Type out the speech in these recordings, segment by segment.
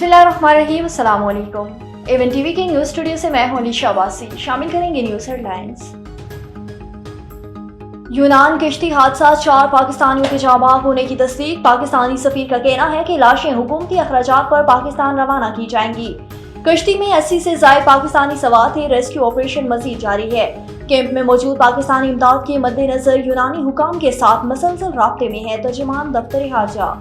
बिस्मिल्लाहिर्रहमानिर्रहीम, अस्सलाम वालेकुम। एवन टीवी के न्यूज़ स्टूडियो से मैं हूं अलीशा अब्बासी। शामिल करेंगे न्यूज़ हेडलाइंस। यूनान कश्ती हादसा, 4 पाकिस्तानियों के जाँ बाग होने की तस्दीक। पाकिस्तानी सफीर का कहना है कि लाशें हुकूमती अखराजात पर पाकिस्तान रवाना की जाएंगी। कश्ती में 80 से ज़ायद पाकिस्तानी सवार थे। रेस्क्यू ऑपरेशन मजीद जारी है। कैंप में मौजूद पाकिस्तानी इमदाद के मद्देनजर यूनानी हुकाम के साथ मसलसल राब्ते में है तर्जुमान दफ्तर हाजा।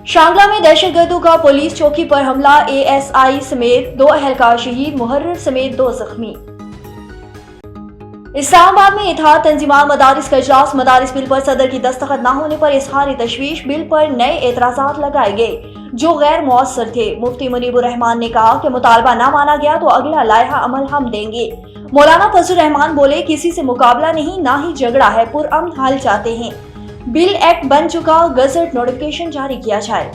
शांगला में दहशतगर्दों का पुलिस चौकी पर हमला, ASI समेत 2 अहलकार शहीद, मुहर्रिर समेत 2 जख्मी। इस्लामाबाद में इत्तेहाद तंजीमात मदारिस का इजलास, मदारिस बिल पर सदर की दस्तखत न होने पर इजहार तशवीश। बिल पर नए एतराजात लगाए गए जो गैर मौसर थे। मुफ्ती मुनीबुर रहमान ने कहा कि मुतालबा न माना गया तो अगला लायहा अमल हम देंगे। मौलाना फजल रहमान बोले, किसी से मुकाबला नहीं, ना ही झगड़ा है, पुरअमन हल चाहते हैं। बिल एक्ट बन चुका, गजट नोटिफिकेशन जारी किया जाए।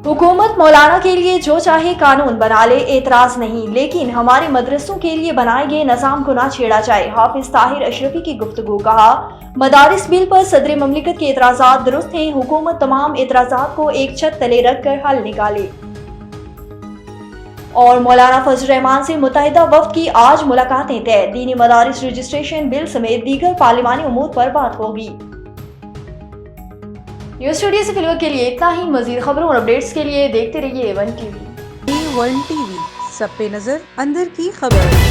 हुकूमत मौलाना के लिए जो चाहे कानून बना ले, एतराज नहीं, लेकिन हमारे मदरसों के लिए बनाए गए निजाम को ना छेड़ा जाए। हाफिज ताहिर अशरफी की गुफ्तगू। कहा, मदारिस बिल पर सदर ममलिकत के एतराजात दुरुस्त हैं, हुकूमत तमाम एतराजात को एक छत तले रख कर हल निकाले। और मौलाना फजल रहमान से मुत्तहिदा वफ्द की आज मुलाकातें तय। दीनी मदारिस रजिस्ट्रेशन बिल समेत दीगर पार्लिमानी उमूर पर बात होगी। न्यूज़ स्टूडियो से फिलहाल के लिए इतना ही। मजीद खबरों और अपडेट्स के लिए देखते रहिए A1 TV। A1 TV, सब पे नजर, अंदर की खबर।